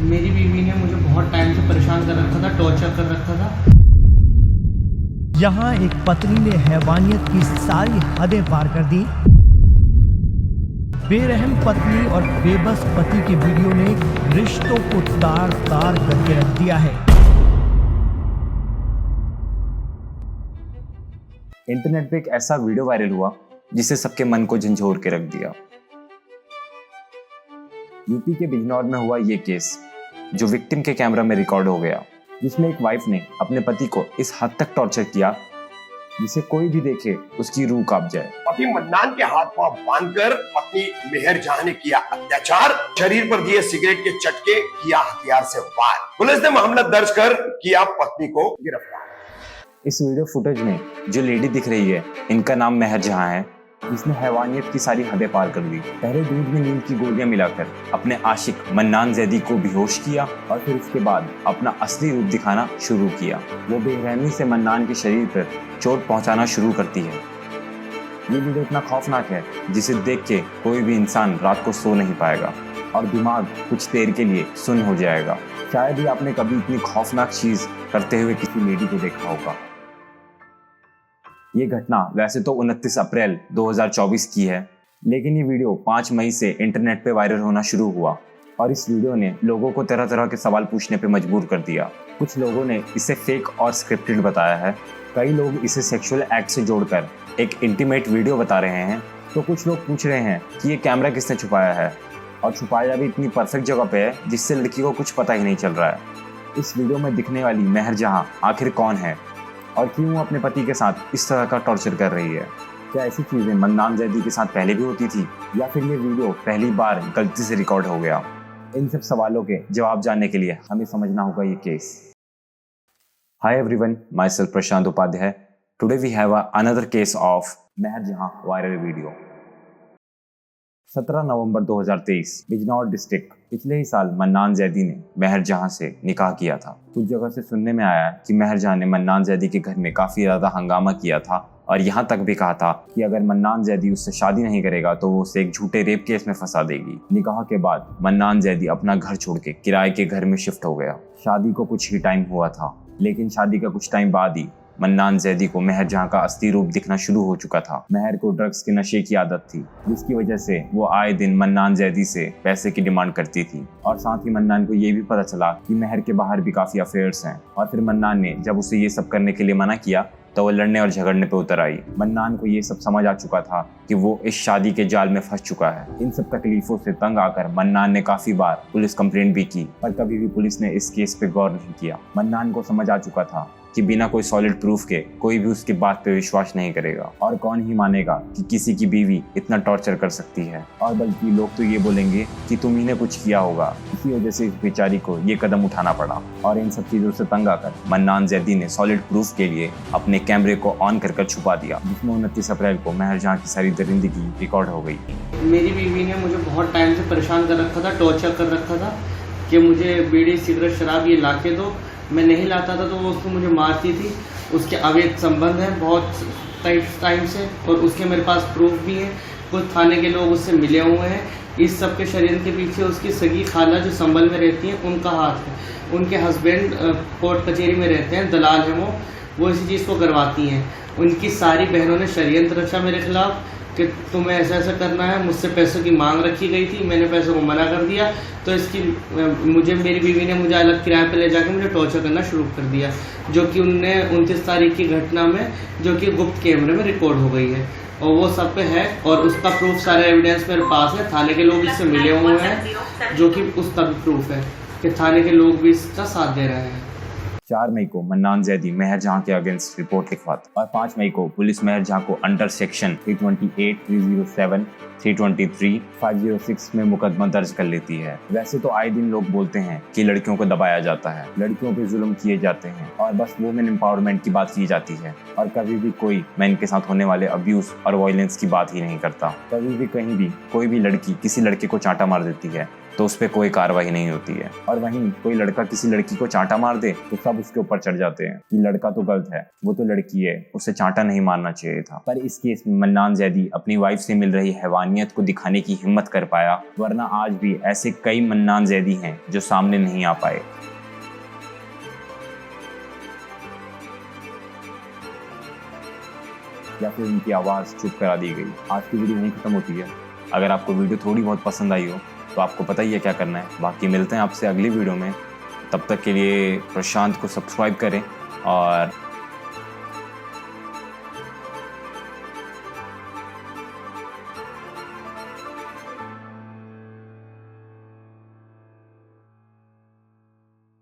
मेरी बीवी ने मुझे बहुत टाइम से परेशान कर रखा था, टॉर्चर कर रखा था। यहाँ एक पत्नी ने हैवानियत की सारी हदें पार कर दी। बेरहम पत्नी और बेबस पति के वीडियो ने रिश्तों को तार तार करके रख दिया है। इंटरनेट पे एक ऐसा वीडियो वायरल हुआ जिसे सबके मन को झंझोर के रख दिया। यूपी के बिजनौर में हुआ ये केस जो विक्टिम के कैमरा में रिकॉर्ड हो गया, जिसमें एक वाइफ ने अपने पति को इस हद तक टॉर्चर किया जिसे कोई भी देखे उसकी रूह कांप जाए। पति मन्नान के हाथ पांव बांधकर पत्नी मेहर जहां ने किया अत्याचार, शरीर पर दिए सिगरेट के चटके, किया हथियार से वार। पुलिस ने मामला दर्ज कर किया पत्नी को गिरफ्तार। इस वीडियो फुटेज में जो लेडी दिख रही है, इनका नाम मेहर जहां है, जिसने हैवानियत की सारी हदें पार कर दी। पहले दूध में नींद की गोलियां मिलाकर अपने आशिक मन्नान जैदी को बेहोश किया और फिर उसके बाद अपना असली रूप दिखाना शुरू किया। वो बेरहमी से मन्नान के शरीर पर चोट पहुंचाना शुरू करती है। ये वीडियो इतना खौफनाक है जिसे देख के कोई भी इंसान रात को सो नहीं पाएगा और दिमाग कुछ देर के लिए सुन्न हो जाएगा। शायद ही आपने कभी इतनी खौफनाक चीज करते हुए किसी लेडी को देखा होगा। ये घटना वैसे तो 29 अप्रैल 2024 की है, लेकिन ये वीडियो 5 मई से इंटरनेट पे वायरल होना शुरू हुआ और इस वीडियो ने लोगों को तरह तरह के सवाल पूछने पे मजबूर कर दिया। कुछ लोगों ने इसे फेक और स्क्रिप्टेड बताया है, कई लोग इसे सेक्सुअल एक्ट से जोड़कर एक इंटीमेट वीडियो बता रहे हैं, तो कुछ लोग पूछ रहे हैं कि ये कैमरा किसने छुपाया है और छुपाया भी इतनी परफेक्ट जगह पे है जिससे लड़की को कुछ पता ही नहीं चल रहा है। इस वीडियो में दिखने वाली मेहर जहां आखिर कौन है और क्यों अपने पति के साथ इस तरह का टॉर्चर कर रही है? क्या ऐसी चीजें मन्नान जैदी के साथ पहले भी होती थी या फिर ये वीडियो पहली बार गलती से रिकॉर्ड हो गया? इन सब सवालों के जवाब जानने के लिए हमें समझना होगा ये case. Hi everyone, myself Prashant Upadhyay. Today we have another case of Mehar जहां viral video. 17 November 2023 Bijnor district. पिछले ही साल मन्नान जैदी ने मेहर जहां से निकाह किया था। कुछ जगह से सुनने में आया कि मेहर जहां ने मन्नान जैदी के घर में काफी ज्यादा हंगामा किया था और यहाँ तक भी कहा था कि अगर मन्नान जैदी उससे शादी नहीं करेगा तो वो उसे एक झूठे रेप केस में फंसा देगी। निकाह के बाद मन्नान जैदी अपना घर छोड़ के किराए के घर में शिफ्ट हो गया। शादी को कुछ ही टाइम हुआ था, लेकिन शादी का कुछ टाइम बाद ही मन्नान जैदी को मेहर जहां का असली रूप दिखना शुरू हो चुका था। मेहर को ड्रग्स के नशे की आदत थी, जिसकी वजह से वो आए दिन मन्नान जैदी से पैसे की डिमांड करती थी और साथ ही मन्नान को ये भी पता चला कि मेहर के बाहर भी काफी अफेयर्स हैं। और फिर मन्नान ने जब उसे ये सब करने के लिए मना किया तो वो लड़ने और झगड़ने पे उतर आई। मन्नान को ये सब समझ आ चुका था कि वो इस शादी के जाल में फंस चुका है। इन सब तकलीफों से तंग आकर मन्नान ने काफी बार पुलिस कंप्लेंट भी की, पर कभी भी पुलिस ने इस केस पे गौर नहीं किया। मन्नान को समझ आ चुका था कि बिना कोई सॉलिड प्रूफ के कोई भी उसकी बात पे विश्वास नहीं करेगा और कौन ही मानेगा कि किसी की बीवी इतना टॉर्चर कर सकती है। और बल्कि लोग तो ये बोलेंगे कि तुम ही ने कुछ किया होगा। इसी वजह से इस बेचारी को ये कदम उठाना पड़ा और इन सब चीजों से तंग आकर मन्नान जैदी ने सॉलिड प्रूफ के लिए अपने कैमरे को ऑन कर छुपा दिया, जिसमें 29 अप्रैल को मेहर जहां की सारी दरिंदगी रिकॉर्ड हो गई। मेरी बीवी ने मुझे बहुत टाइम से परेशान कर रखा था, टॉर्चर कर रखा था कि मुझे बीड़ी सिगरेट शराब ये ला के दो। मैं नहीं लाता था तो वो उसको मुझे मारती थी। उसके अवैध संबंध हैं बहुत टाइम से और उसके मेरे पास प्रूफ भी है। कुछ थाने के लोग उससे मिले हुए हैं। इस सब के षड्यंत्र के पीछे उसकी सगी खाला जो संभल में रहती है उनका हाथ है। उनके हस्बैंड कोर्ट कचहरी में रहते हैं, दलाल हैं वो इसी चीज़ को करवाती हैं। उनकी सारी बहनों ने षड्यंत्र रचा मेरे खिलाफ कि तुम्हें ऐसा ऐसा करना है। मुझसे पैसों की मांग रखी गई थी, मैंने पैसों को मना कर दिया तो इसकी मेरी बीवी ने मुझे अलग किराए पे ले जाकर मुझे टॉर्चर करना शुरू कर दिया, जो कि उनने 29 तारीख की घटना में जो कि गुप्त कैमरे में रिकॉर्ड हो गई है और वो सब पे है और उसका प्रूफ सारे एविडेंस मेरे पास है। थाने के लोग इससे मिले हुए हैं, जो कि उसका भी प्रूफ है कि थाने के लोग भी इसका साथ दे रहे हैं। 4 मई को मन्नान जैदी मेहर जहां के अगेंस्ट रिपोर्ट लिखवाता और 5 मई को पुलिस मेहर जहां को अंडर सेक्शन 328, 307, 323, 506 में मुकदमा दर्ज कर लेती है। वैसे तो आए दिन लोग बोलते हैं कि लड़कियों को दबाया जाता है, लड़कियों पे जुल्म किए जाते हैं और बस वुमेन एम्पावरमेंट की बात की जाती है और कभी भी कोई मैन के साथ होने वाले अब्यूज और वायलेंस की बात ही नहीं करता। कभी भी कहीं भी कोई भी लड़की किसी लड़के को चांटा मार देती है तो उस पर कोई कार्रवाई नहीं होती है। और वहीं कोई लड़का किसी लड़की को चांटा मार दे तो सब उसके ऊपर चढ़ जाते हैं कि लड़का तो गलत है, वो तो लड़की है, उसे चांटा नहीं मारना चाहिए था। पर इस केस में मन्नान जैदी अपनी वाइफ से मिल रही हैवानियत को दिखाने की हिम्मत कर पाया, वरना आज भी ऐसे कई मन्नान जैदी हैं जो सामने नहीं आ पाए। या फिर उनकी आवाज़ चुप करा दी गई। आज की वीडियो यहीं खत्म होती है। अगर आपको वीडियो थोड़ी बहुत पसंद आई हो तो आपको पता ही है क्या करना है। बाकी मिलते हैं आपसे अगली वीडियो में, तब तक के लिए प्रशांत को सब्सक्राइब करें और